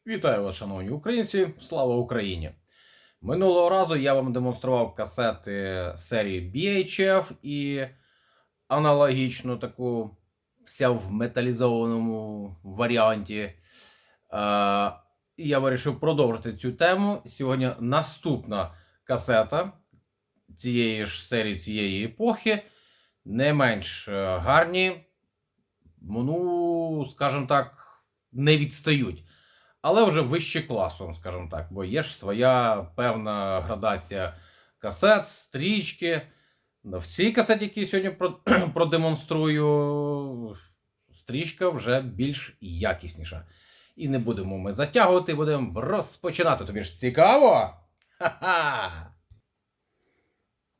Вітаю вас, шановні українці! Слава Україні! Минулого разу я вам демонстрував касети серії BHF і аналогічну таку, вся в металізованому варіанті. І я вирішив продовжити цю тему. Сьогодні наступна касета цієї ж серії, цієї епохи. Не менш гарні, ну, скажімо так, не відстають. Але вже вище класом, скажімо так, бо є ж своя певна градація касет, стрічки. В цій касеті, які сьогодні продемонструю, стрічка вже більш якісніша. І не будемо ми затягувати, будемо розпочинати. Тобі ж цікаво? Ха-ха!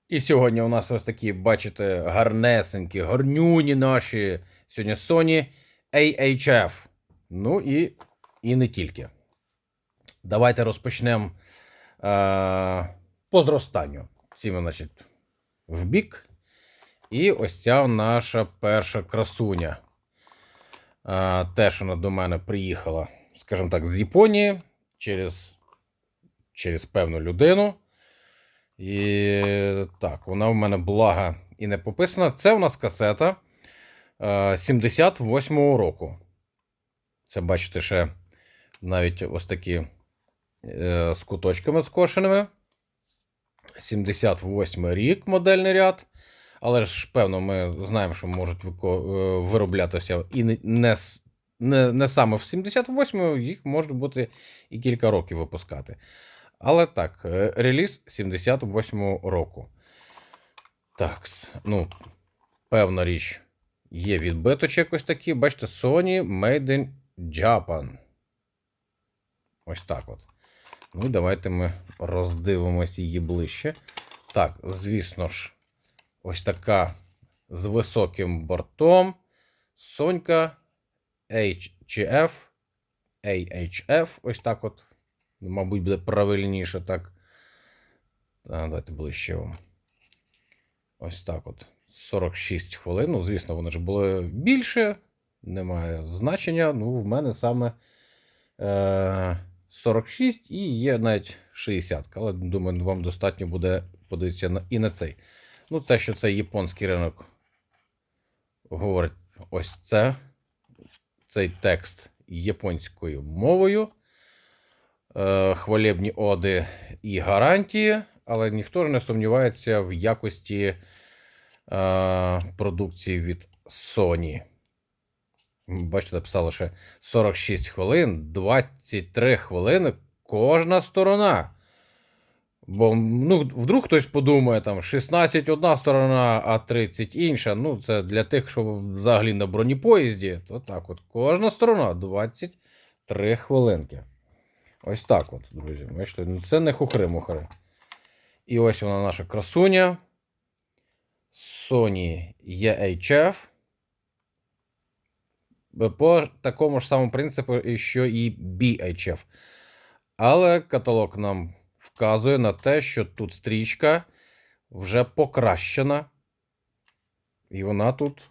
І сьогодні у нас ось такі, бачите, гарнесенькі, горнюні наші. Сьогодні Sony AHF. Ну і не тільки. Давайте розпочнемо по зростанню. Ці ми, значить, в бік. І ось ця наша перша красуня. Теж вона до мене приїхала, скажімо так, з Японії через певну людину. І так, вона в мене блага і не пописана. Це у нас касета 78-го року. Це, бачите, ще навіть ось такі з куточками скошеними. 78 рік модельний ряд. Але ж, певно, ми знаємо, що можуть вироблятися і не саме в 78-му, їх може бути і кілька років випускати. Але так, реліз 78-го року. Так, ну, певна річ, є відбиточок ось такі. Бачите, Sony Made in Japan. Ось так от. Ну і давайте ми роздивимося її ближче. Так, звісно ж, ось така з високим бортом. Сонька HF. AHF. Ось так от. Мабуть, буде правильніше так. Давайте ближче вам. Ось так от. 46 хвилин. Ну, звісно, вони ж були більше. Немає значення. Ну, в мене саме 46 і є навіть 60. Але, думаю, вам достатньо буде подивитися і на цей. Ну, те, що це японський ринок говорить ось це. Цей текст японською мовою. Хвалебні оди і гарантії. Але ніхто ж не сумнівається в якості продукції від Sony. Бачите, написали ще 46 хвилин, 23 хвилини кожна сторона. Бо, ну, вдруг хтось подумає, там, 16 одна сторона, а 30 інша. Ну, це для тих, що взагалі на бронепоїзді, то так от, кожна сторона 23 хвилинки. Ось так от, друзі. Бачите, це не хухри-мухри. І ось вона наша красуня. Sony EHF. По такому ж самому принципу, що і BHF. Але каталог нам вказує на те, що тут стрічка вже покращена. І вона тут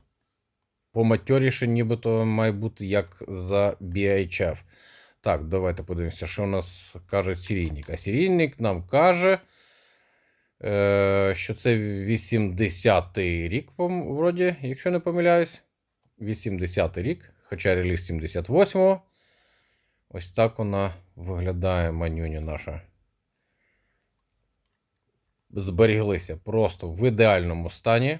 поматьоріше, нібито має бути як за BHF. Так, давайте подивимося, що у нас каже серійник. А серійник нам каже, що це 80-й рік, вроді, якщо не помиляюсь. 80-й рік, хоча реліз 78-го. Ось так вона виглядає, манюня наша. Зберіглися просто в ідеальному стані.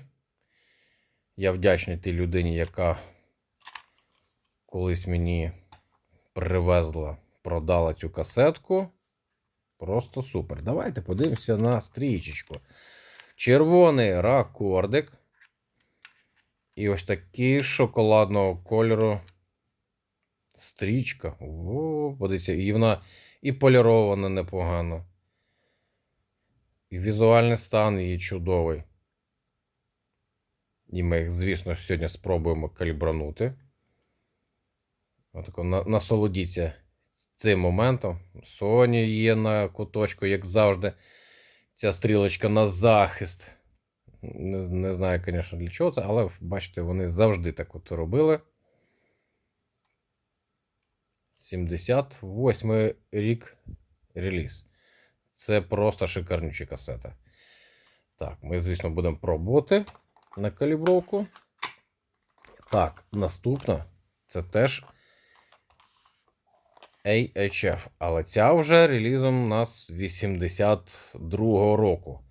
Я вдячний тій людині, яка колись мені привезла, продала цю касетку. Просто супер. Давайте подивимося на стрічечку. Червоний ракордик. І ось такий шоколадного кольору стрічка. О, подивіться, і вона і полірована непогано. І візуальний стан її чудовий. І ми їх, звісно, сьогодні спробуємо калібранути. Отако насолодіться цим моментом. Sony є на куточку, як завжди. Ця стрілочка на захист. Не знаю, звісно, для чого це, але, бачите, вони завжди так от робили. 78 рік реліз. Це просто шикарнюча касета. Так, ми, звісно, будемо пробувати на калібровку. Так, наступна. Це теж AHF. Але ця вже релізом у нас 82-го року.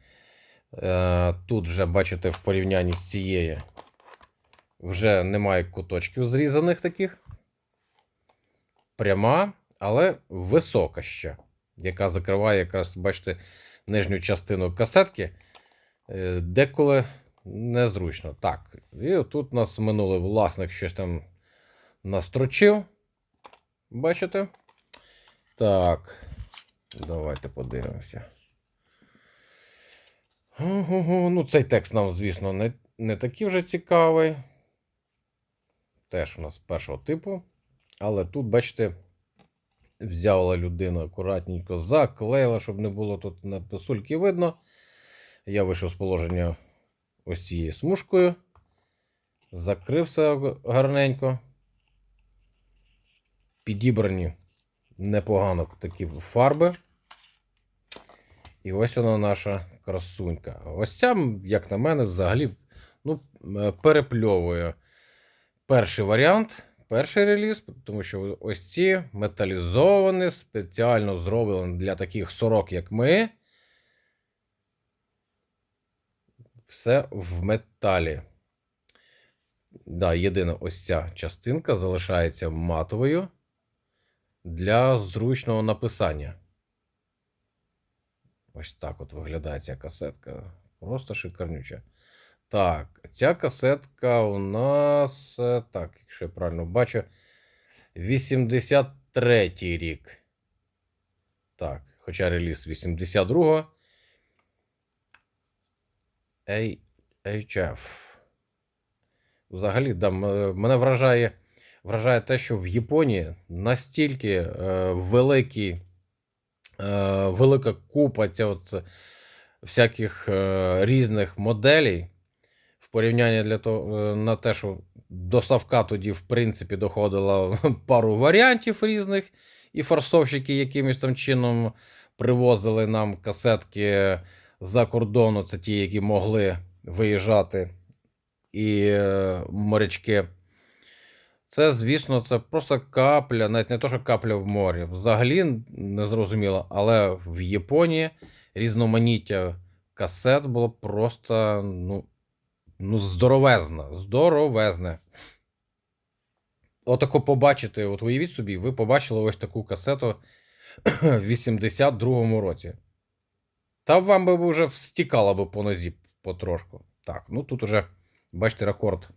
Тут вже, бачите, в порівнянні з цією вже немає куточків зрізаних таких. Пряма, але висока ще, яка закриває якраз, бачите, нижню частину касетки. Деколи незручно. Так, і тут у нас минулий власник щось там настрочив. Бачите? Так, давайте подивимося. Ну, цей текст нам, звісно, не такий вже цікавий. Теж у нас першого типу. Але тут, бачите, взяла людина акуратненько, заклеїла, щоб не було тут на писульки видно. Я вийшов з положення ось цією смужкою. Закрив все гарненько. Підібрані непогано такі фарби. І ось вона наша красунька. Ось ця, як на мене, взагалі перепльовує перший варіант, перший реліз, тому що ось ці металізовані, спеціально зроблені для таких сорок, як ми. Все в металі. Да, єдина ось ця частинка залишається матовою для зручного написання. Ось так от виглядає ця касетка. Просто шикарнюча. Так, ця касетка у нас, так, якщо я правильно бачу, 83-й рік. Так, хоча реліз 82-го. AHF. Взагалі, да, мене вражає те, що в Японії настільки велика купа всяких різних моделей, в порівнянні на те, що до Савка тоді, в принципі, доходило пару варіантів різних, і форсовщики якимось там чином привозили нам касетки за кордону, це ті, які могли виїжджати, і морячки. Це, звісно, це просто капля, навіть не то, що капля в морі, взагалі не зрозуміло, але в Японії різноманіття касет було просто, здоровезне. Отако побачити, от уявіть собі, ви побачили ось таку касету в 82-му році. Та вам би вже стікало би по нозі потрошку. Так, тут уже, бачите, рекорд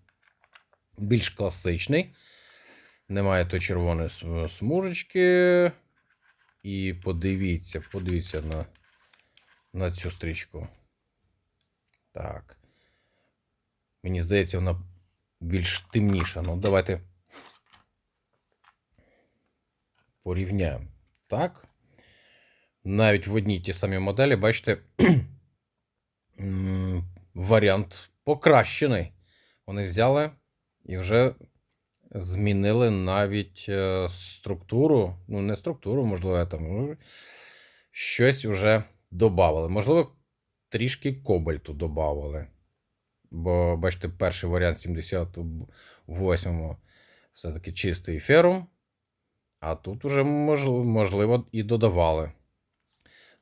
більш класичний. Немає той червоної смужечки. І подивіться на цю стрічку. Так. Мені здається, вона більш темніша. Давайте порівняємо. Так. Навіть в одній ті самі моделі, бачите, варіант покращений. Вони взяли і вже змінили навіть структуру. Не структуру, можливо, там щось вже додавали. Можливо, трішки кобальту додавали. Бо, бачите, перший варіант 78-му все-таки чистий ферум. А тут уже, можливо, і додавали.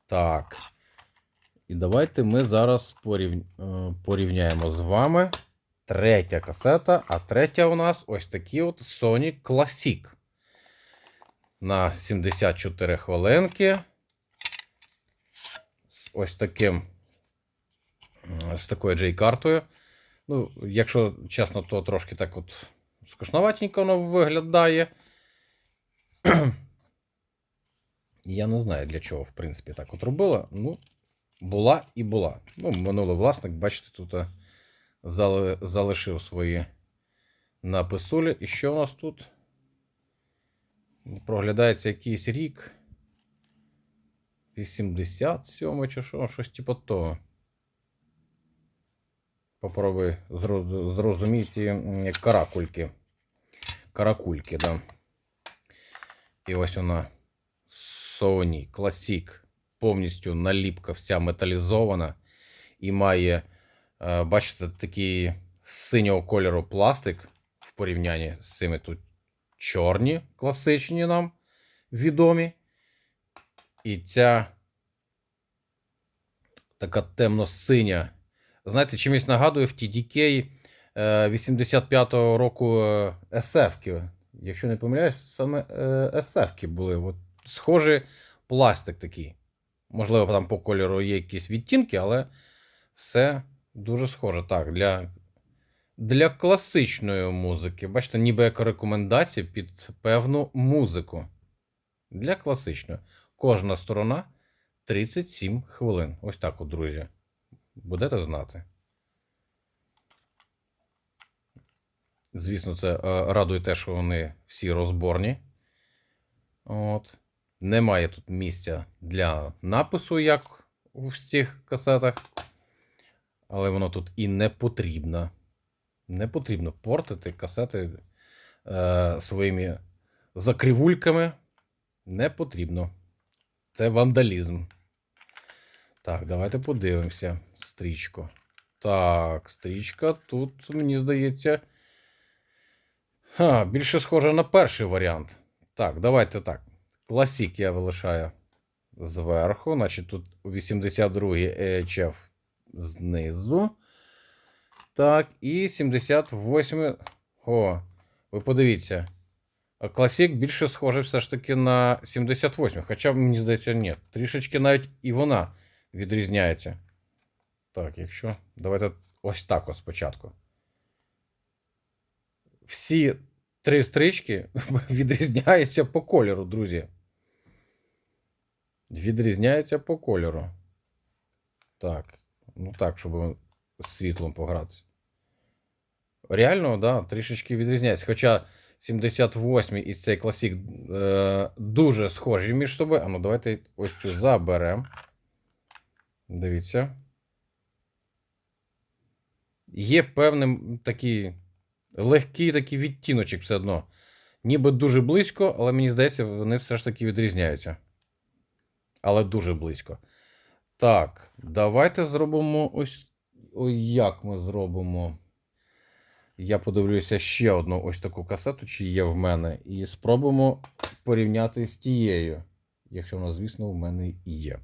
Так. І давайте ми зараз порівняємо з вами. Третя касета, а третя у нас ось такі от Sony Classic. На 74 хвилинки. Ось такою J-картою. Якщо чесно, то трошки так от скучноватенько воно виглядає. Я не знаю, для чого, в принципі, так от робила. Була і була. Минулий власник, бачите, тут залишив свої написулі. І що у нас тут? Проглядається якийсь рік. 87 чи що? Щось типу того. Попробуй зрозуміти каракульки. Каракульки, да. І ось вона. Sony Classic. Повністю наліпка вся металізована. І має, бачите, такий синього кольору пластик в порівнянні з цими тут чорні, класичні нам відомі. І ця така темно-синя. Знаєте, чимось нагадує в TDK 85-го року SF-ки. Якщо не помиляюсь, саме SF-ки були. От, схожий пластик такий. Можливо, там по кольору є якісь відтінки, але все дуже схоже. Так, для класичної музики. Бачите, ніби як рекомендація під певну музику. Для класичної. Кожна сторона 37 хвилин. Ось так от, друзі. Будете знати. Звісно, це радує те, що вони всі розборні. От. Немає тут місця для напису, як у всіх касетах. Але воно тут і не потрібно. Не потрібно портити касети своїми закривульками. Не потрібно. Це вандалізм. Так, давайте подивимося стрічку. Так, стрічка тут, мені здається, більше схожа на перший варіант. Так, давайте так. Класік я вилишаю зверху. Значить, тут 82-й EHF знизу. Так, і 78-й. О, ви подивіться. Класік більше схожий все ж таки на 78-й. Хоча, мені здається, ні. Трішечки навіть і вона відрізняється. Так, якщо... Давайте ось так ось спочатку. Всі три стрічки відрізняються по кольору, друзі. Відрізняються по кольору. Так. Ну так, щоб з світлом погратися. Реально, да, трішечки відрізняється. Хоча 78-й і цей класік дуже схожі між собою. А ну давайте ось цю заберемо. Дивіться. Є певний такий легкий такий відтіночок все одно. Ніби дуже близько, але мені здається, вони все ж таки відрізняються. Але дуже близько. Так, давайте зробимо ось як ми зробимо. Я подивлюся ще одну ось таку касету, чи є в мене. І спробуємо порівняти з тією. Якщо вона, звісно, в мене є.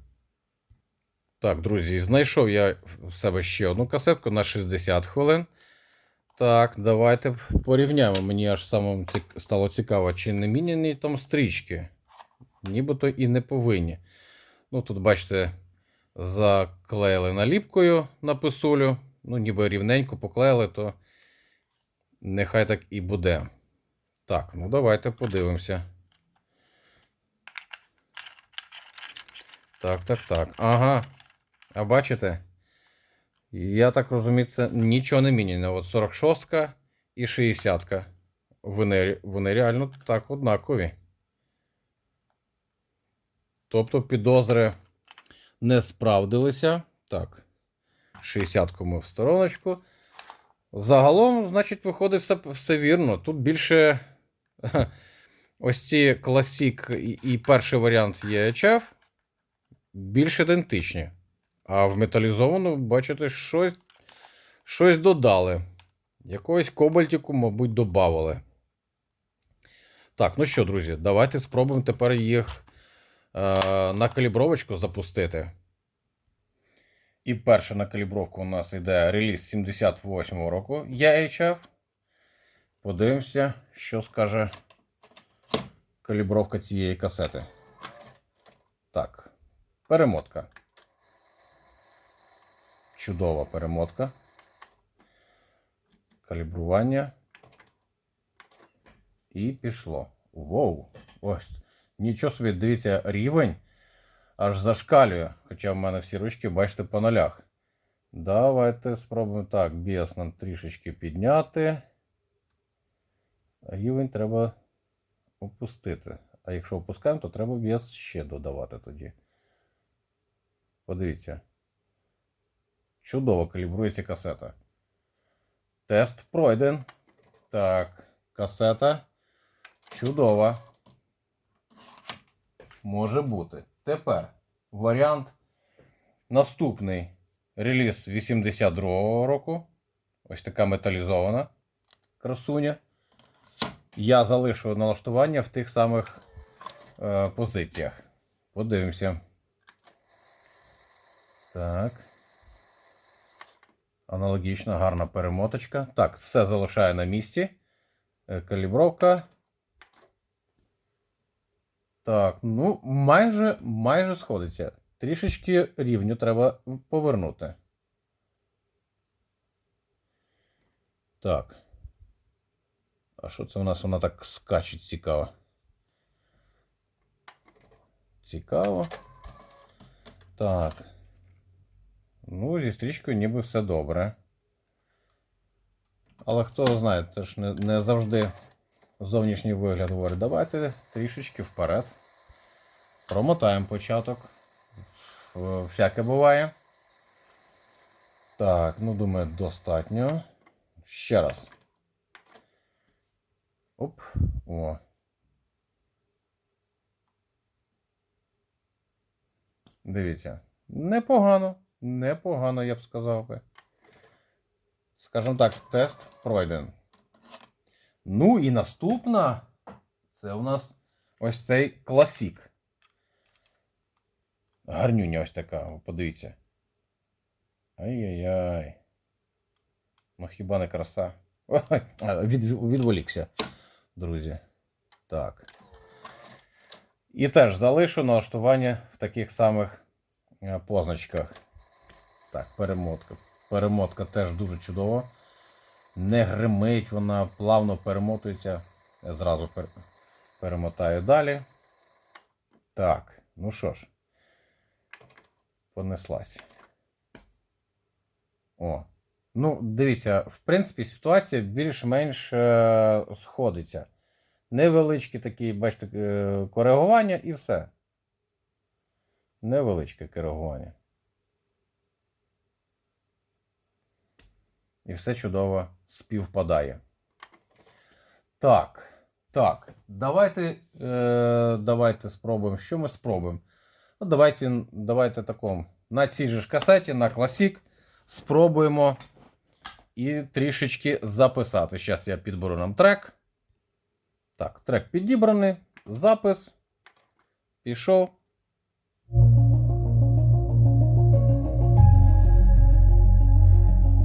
Так, друзі, знайшов я в себе ще одну касетку на 60 хвилин. Так, давайте порівняємо. Мені аж самому стало цікаво, чи не міняні там стрічки. Нібито і не повинні. Ну, тут, бачите, заклеїли наліпкою на писулю. Ну, ніби рівненько поклеїли, то нехай так і буде. Так, ну давайте подивимося. Так. Ага. А бачите? Я так розумію, це нічого не міняно. От 46-ка і 60-ка. Вони реально так однакові. Тобто підозри не справдилися. Так, 60-ку ми в стороночку. Загалом, значить, виходить все вірно. Тут більше ось ці класік і перший варіант EHF більш ідентичні. А в металізовану, бачите, щось додали. Якогось кобальтику, мабуть, додавали. Так, ну що, друзі, давайте спробуємо тепер їх на калібровочку запустити. І перша на калібровку у нас йде реліз 78-го року EHF. Подивимося, що скаже калібровка цієї касети. Так, перемотка. Чудова перемотка. Калібрування. І пішло. Воу! Ось. Нічого собі, дивіться, рівень аж зашкалює. Хоча в мене всі ручки, бачите, по нулях. Давайте спробуємо так, біас нам трішечки підняти. Рівень треба опустити. А якщо опускаємо, то треба біас ще додавати тоді. Подивіться. Чудово калібрується касета. Тест пройден. Так, касета чудова. Може бути. Тепер варіант наступний. Реліз 82-го року. Ось така металізована красуня. Я залишу налаштування в тих самих позиціях. Подивимося. Так. Аналогічна, гарна перемоточка. Так, все залишаю на місці. Калібровка. Так, ну, майже сходиться. Трішечки рівню треба повернути. Так. А що це у нас? Вона так скачить цікаво. Цікаво. Так. Ну, зі стрічкою ніби все добре. Але хто знає, це ж не завжди зовнішній вигляд говорить. Давайте трішечки вперед. Промотаємо початок. Всяке буває. Так, ну думаю, достатньо. Ще раз. Оп. О. Дивіться. Непогано. Непогано, я б сказав би. Скажімо так, тест пройден. Ну і наступна. Це у нас ось цей класік. Гарнюня ось така, подивіться. Ай-яй-яй. Ну хіба не краса? Ой, відволікся, друзі. Так. І теж залишу налаштування в таких самих позначках. Так, перемотка. Перемотка теж дуже чудова. Не гримить, вона плавно перемотується. Я зразу перемотаю далі. Так, ну що ж. Понеслась. О. Ну, дивіться, в принципі, ситуація більш-менш сходиться. Невеличкі такі, бачите, коригування і все. Невеличке коригування. І все чудово співпадає. Так. Так. Давайте спробуємо. Що ми спробуємо? Ну, давайте такому. На цій же ж касеті, на Classic, спробуємо і трішечки записати. Зараз я підберу нам трек. Так, трек підібраний. Запис. Пішов.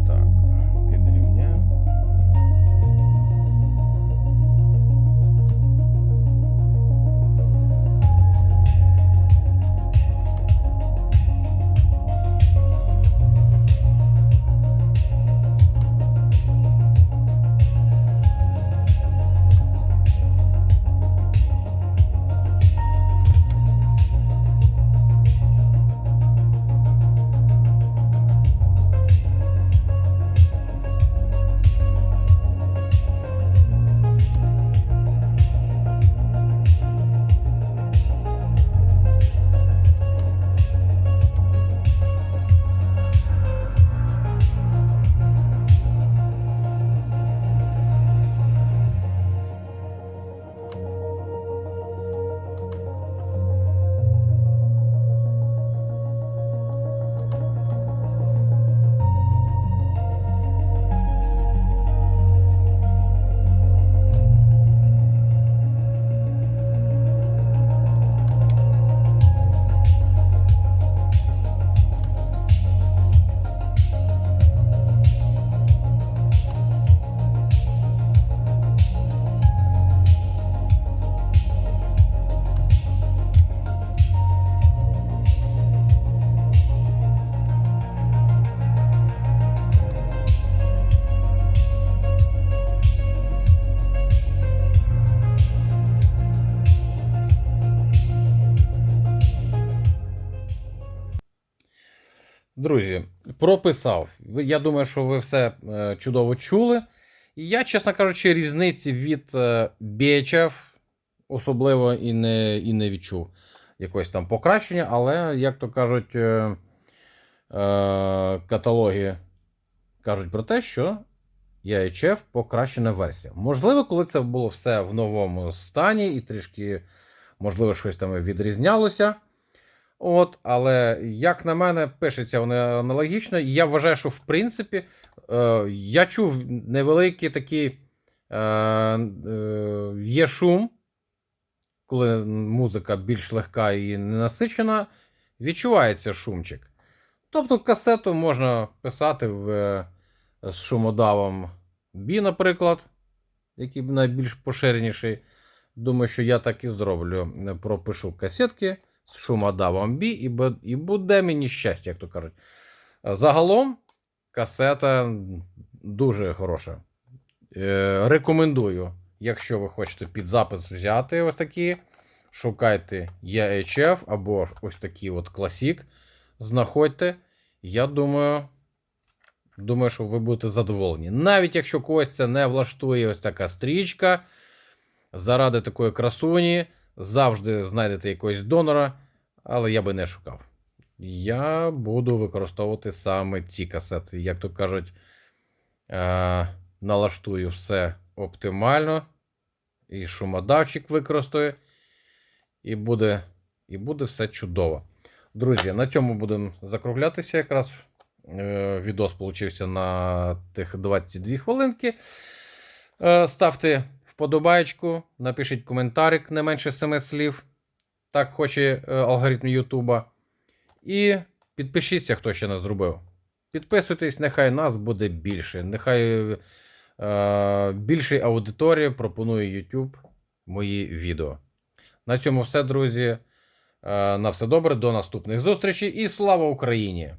Так, підрівняємо. Друзі, прописав. Я думаю, що ви все чудово чули. І я, чесно кажучи, різниці від BHF особливо і не відчув якогось там покращення, але, як то кажуть, каталоги кажуть про те, що EHF покращена версія. Можливо, коли це було все в новому стані і трішки можливо, щось там відрізнялося. От, але, як на мене, пишеться вони аналогічно. І я вважаю, що в принципі я чув невеликий такий є шум, коли музика більш легка і ненасичена, відчувається шумчик. Тобто касету можна писати з шумодавом B, наприклад, який найбільш поширеніший. Думаю, що я так і зроблю. Пропишу касетки з шумодавом B і буде мені щастя, як то кажуть. Загалом касета дуже хороша. Рекомендую, якщо ви хочете під запис взяти ось такі, шукайте EHF або ж ось такий от класік, знаходьте. Я думаю, що ви будете задоволені. Навіть якщо когось це не влаштує ось така стрічка, заради такої красуні завжди знайдете якогось донора, але я би не шукав. Я буду використовувати саме ці касети. Як то кажуть, налаштую все оптимально, і шумодавчик використаю, і буде все чудово. Друзі, на цьому будемо закруглятися. Якраз відос получився на тих 22 хвилинки. Ставте вподобайку, напишіть коментарик не менше 7 слів. Так хоче алгоритм Ютуба. І підпишіться, хто ще не зробив. Підписуйтесь, нехай нас буде більше. Нехай більшій аудиторії пропонує YouTube мої відео. На цьому все, друзі. На все добре, до наступних зустрічей і слава Україні!